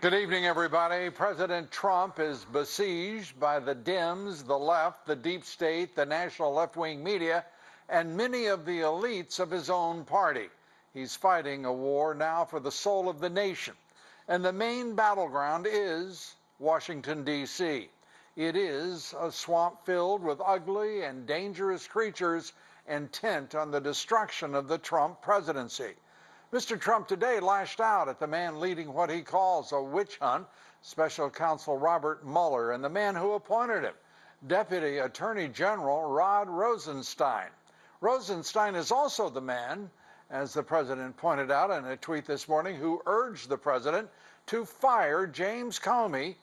Good evening, everybody. President Trump is besieged by the Dems, the left, the deep state, the national left-wing media, and many of the elites of his own party. He's fighting a war now for the soul of the nation. And the main battleground is Washington, D.C. It is a swamp filled with ugly and dangerous creatures intent on the destruction of the Trump presidency. Mr. Trump today lashed out at the man leading what he calls a witch hunt, Special Counsel Robert Mueller, and the man who appointed him, Deputy Attorney General Rod Rosenstein. Rosenstein is also the man, as the president pointed out in a tweet this morning, who urged the president to fire James Comey,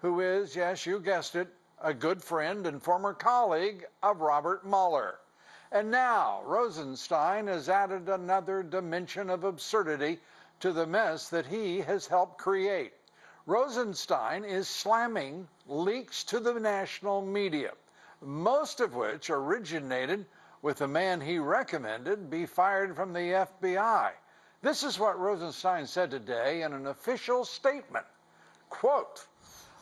who is, yes, you guessed it, a good friend and former colleague of Robert Mueller. And now Rosenstein has added another dimension of absurdity to the mess that he has helped create. Rosenstein is slamming leaks to the national media, most of which originated with the man he recommended be fired from the FBI. This is what Rosenstein said today in an official statement. Quote,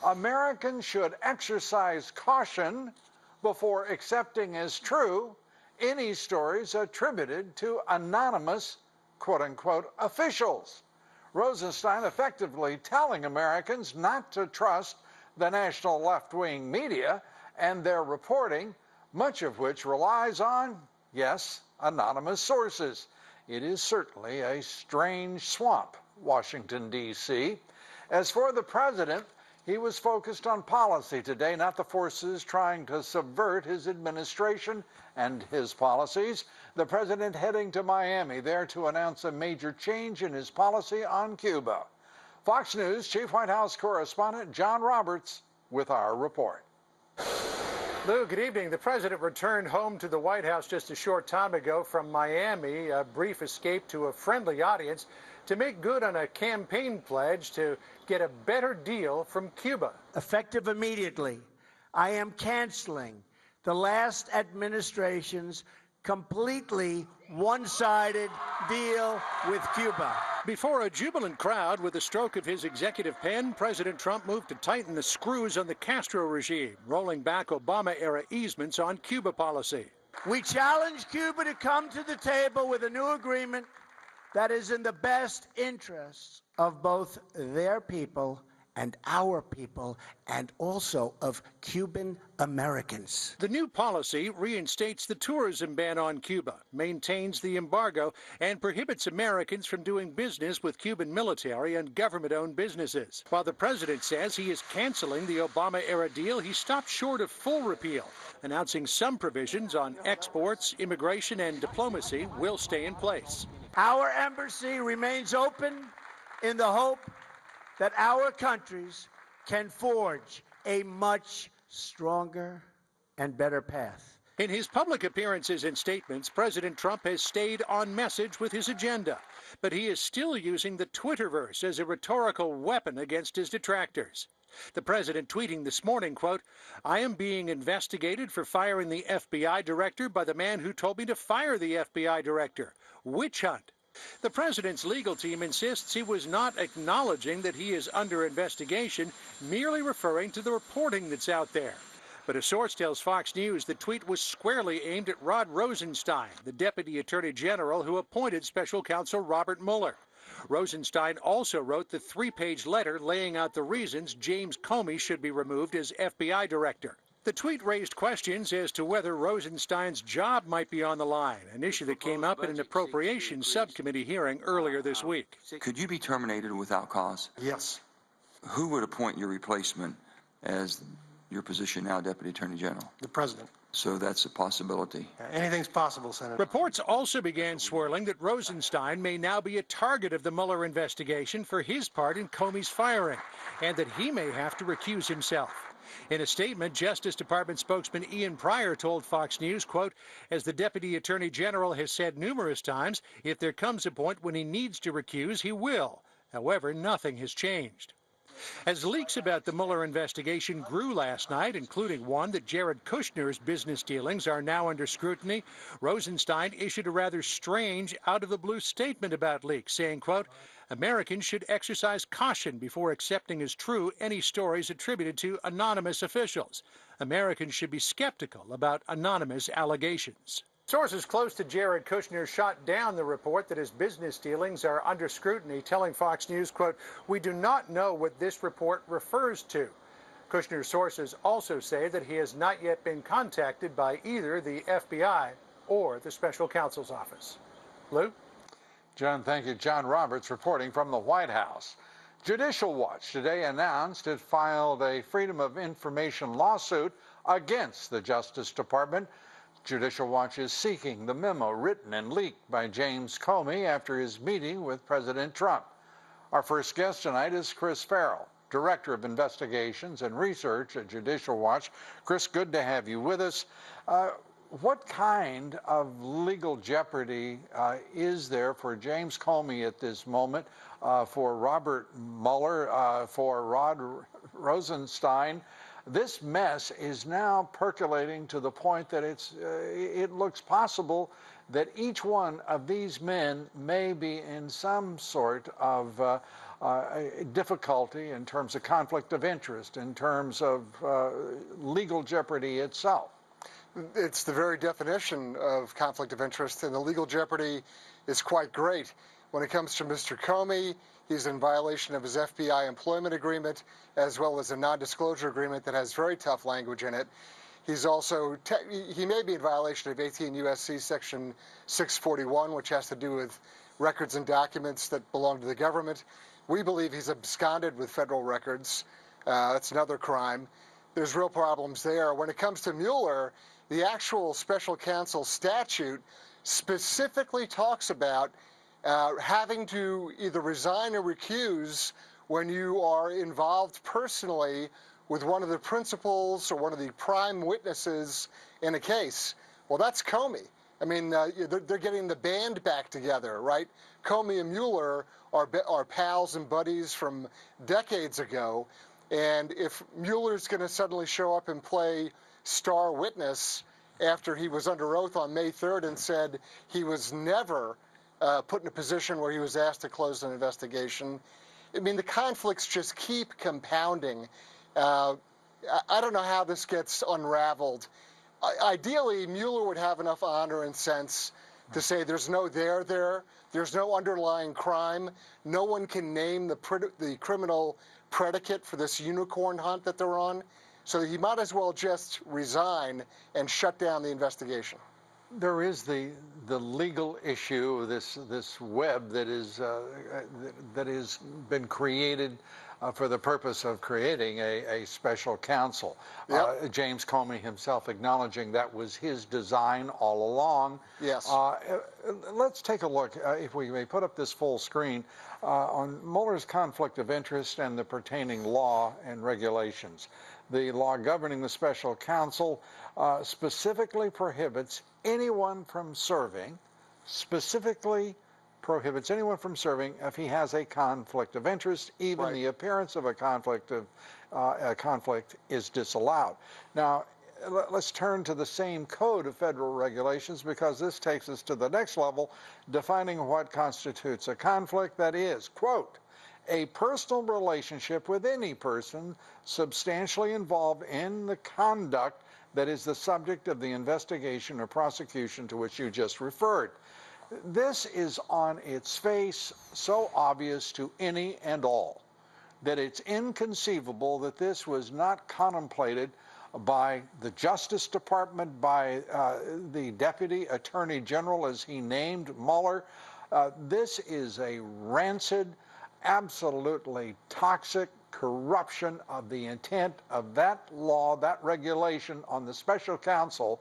"Americans should exercise caution before accepting as true any stories attributed to anonymous, quote-unquote, officials." Rosenstein effectively telling Americans not to trust the national left-wing media and their reporting, much of which relies on, yes, anonymous sources. It is certainly a strange swamp, Washington, D.C. As for the president, he was focused on policy today, not the forces trying to subvert his administration and his policies. The president heading to Miami there to announce a major change in his policy on Cuba. Fox News Chief White House correspondent John Roberts with our report. Lou, good evening. The president returned home to the White House just a short time ago from Miami, a brief escape to a friendly audience to make good on a campaign pledge to get a better deal from Cuba. Effective immediately, I am canceling the last administration's completely one-sided deal with Cuba. Before a jubilant crowd with the stroke of his executive pen, President Trump moved to tighten the screws on the Castro regime, rolling back Obama-era easements on Cuba policy. We challenge Cuba to come to the table with a new agreement that is in the best interests of both their people and our people, and also of Cuban Americans. The new policy reinstates the tourism ban on Cuba, maintains the embargo, and prohibits Americans from doing business with Cuban military and government-owned businesses. While the president says he is canceling the Obama-era deal, he stopped short of full repeal, announcing some provisions on exports, immigration, and diplomacy will stay in place. Our embassy remains open in the hope that our countries can forge a much stronger and better path. In his public appearances and statements, President Trump has stayed on message with his agenda, but he is still using the Twitterverse as a rhetorical weapon against his detractors. The president tweeting this morning, quote, "I am being investigated for firing the FBI director by the man who told me to fire the FBI director. Witch hunt." The president's legal team insists he was not acknowledging that he is under investigation, merely referring to the reporting that's out there. But a source tells Fox News the tweet was squarely aimed at Rod Rosenstein, the Deputy Attorney General who appointed Special Counsel Robert Mueller. Rosenstein also wrote the 3-page letter laying out the reasons James Comey should be removed as FBI director. The tweet raised questions as to whether Rosenstein's job might be on the line, an issue that came up in an appropriations subcommittee hearing earlier this week. Could you be terminated without cause? Yes. Who would appoint your replacement as your position now, Deputy Attorney General? The president. So that's a possibility. Anything's possible, Senator. Reports also began swirling that Rosenstein may now be a target of the Mueller investigation for his part in Comey's firing, and that he may have to recuse himself. In a statement, Justice Department spokesman Ian Pryor told Fox News, quote, "As the Deputy Attorney General has said numerous times, if there comes a point when he needs to recuse, he will. However, nothing has changed." As leaks about the Mueller investigation grew last night, including one that Jared Kushner's business dealings are now under scrutiny, Rosenstein issued a rather strange, out-of-the-blue statement about leaks, saying, quote, Americans should exercise caution before accepting as true any stories attributed to anonymous officials. Americans should be skeptical about anonymous allegations. Sources close to Jared Kushner shot down the report that his business dealings are under scrutiny, telling Fox News, quote, we do not know what this report refers to. Kushner's sources also say that he has not yet been contacted by either the FBI or the special counsel's office. Lou? John, thank you. John Roberts reporting from the White House. Judicial Watch today announced it filed a Freedom of Information lawsuit against the Justice Department. Judicial Watch is seeking the memo written and leaked by James Comey after his meeting with President Trump. Our first guest tonight is Chris Farrell, Director of Investigations and Research at Judicial Watch. Chris, good to have you with us. What kind of legal jeopardy is there for James Comey at this moment, for Robert Mueller, for Rod Rosenstein? This mess is now percolating to the point that it looks possible that each one of these men may be in some sort of difficulty in terms of conflict of interest, in terms of legal jeopardy itself. It's the very definition of conflict of interest, and the legal jeopardy is quite great. When it comes to Mr. Comey, he's in violation of his FBI employment agreement, as well as a non-disclosure agreement that has very tough language in it. He's also, he may be in violation of 18 U.S.C. Section 641, which has to do with records and documents that belong to the government. We believe he's absconded with federal records. That's another crime. There's real problems there. When it comes to Mueller, the actual special counsel statute specifically talks about having to either resign or recuse when you are involved personally with one of the principals or one of the prime witnesses in a case. Well, that's Comey. I mean, they're getting the band back together, right? Comey and Mueller are pals and buddies from decades ago. And if Mueller's going to suddenly show up and play star witness after he was under oath on May 3rd and said he was never put in a position where he was asked to close an investigation, I mean, the conflicts just keep compounding. I don't know how this gets unraveled. Ideally, Mueller would have enough honor and sense to say there's no there, there's no underlying crime, no one can name the criminal predicate for this unicorn hunt that they're on, so he might as well just resign and shut down the investigation. There is the legal issue, this web that has been created for the purpose of creating a special counsel. Yep. James Comey himself acknowledging that was his design all along. Yes. Let's take a look, if we may put up this full screen, on Mueller's conflict of interest and the pertaining law and regulations. The law governing the special counsel specifically prohibits anyone from serving, if he has a conflict of interest. Even right. The appearance of a conflict is disallowed. Now, let's turn to the same code of federal regulations, because this takes us to the next level, defining what constitutes a conflict. That is, quote, a personal relationship with any person substantially involved in the conduct that is the subject of the investigation or prosecution to which you just referred. This is on its face so obvious to any and all that it's inconceivable that this was not contemplated by the Justice Department, by the Deputy Attorney General, as he named Mueller. This is a rancid, absolutely toxic corruption of the intent of that law, that regulation on the special counsel,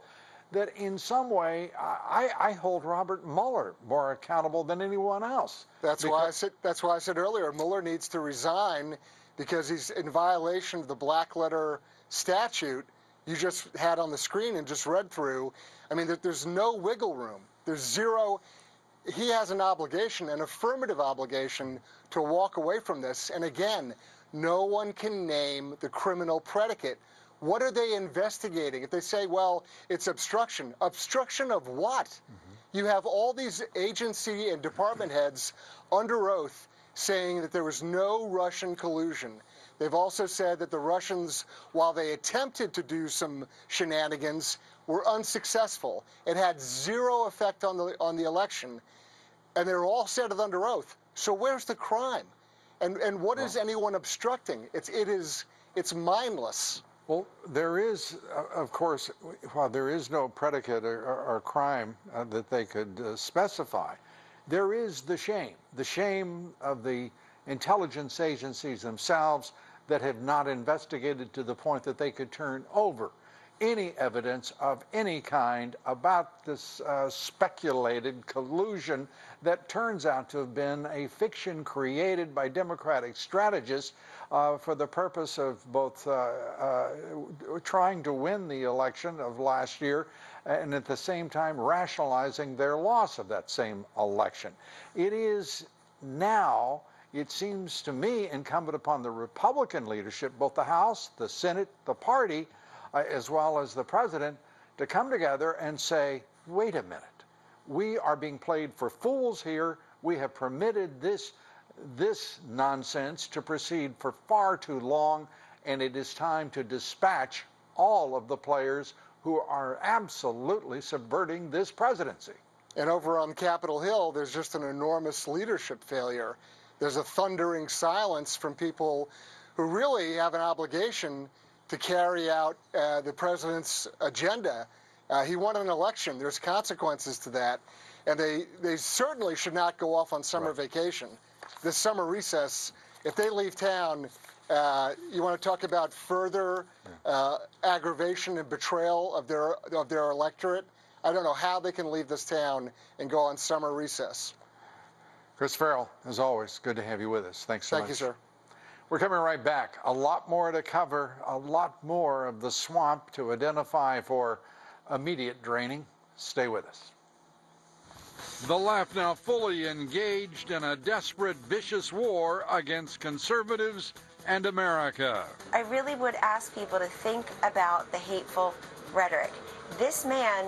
that in some way I hold Robert Mueller more accountable than anyone else. That's why I said earlier, Mueller needs to resign, because he's in violation of the black letter statute you just had on the screen and just read through. I mean, there's no wiggle room. There's zero. he has an obligation, an affirmative obligation, to walk away from this. And again, no one can name the criminal predicate. What are they investigating? If they say, well, it's obstruction. Obstruction of what? You have all these agency and department heads under oath saying that there was no Russian collusion. They've also said that the Russians, while they attempted to do some shenanigans, were unsuccessful. It had zero effect on the election, and they're all said it under oath. So where's the crime? And what is anyone obstructing? It's mindless. Well, there is, of course, while there is no predicate or crime that they could specify, there is the shame of the intelligence agencies themselves that have not investigated to the point that they could turn over any evidence of any kind about this speculated collusion that turns out to have been a fiction created by Democratic strategists for the purpose of both trying to win the election of last year and at the same time rationalizing their loss of that same election. It is now, it seems to me, incumbent upon the Republican leadership, both the House, the Senate, the party, as well as the president, to come together and say, wait a minute, we are being played for fools here. We have permitted this nonsense to proceed for far too long, and it is time to dispatch all of the players who are absolutely subverting this presidency. And over on Capitol Hill, there's just an enormous leadership failure. There's a thundering silence from people who really have an obligation to carry out the president's agenda. He won an election. There's consequences to that. And they certainly should not go off on summer vacation. This summer recess, if they leave town, you want to talk about further aggravation and betrayal of their electorate? I don't know how they can leave this town and go on summer recess. Chris Farrell, as always, good to have you with us. Thanks so much. Thank you, sir. We're coming right back. A lot more to cover, a lot more of the swamp to identify for immediate draining. Stay with us. The left now fully engaged in a desperate, vicious war against conservatives and America. I really would ask people to think about the hateful rhetoric. This man,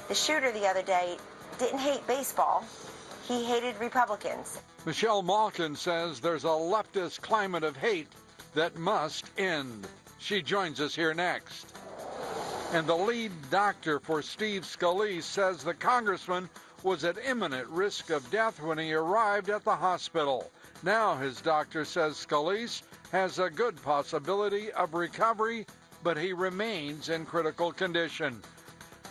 the shooter the other day, didn't hate baseball. He hated Republicans. Michelle Malkin says there's a leftist climate of hate that must end. She joins us here next. And the lead doctor for Steve Scalise says the congressman was at imminent risk of death when he arrived at the hospital. Now his doctor says Scalise has a good possibility of recovery, but he remains in critical condition.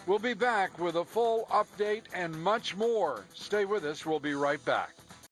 We'll be back with a full update and much more. Stay with us. We'll be right back.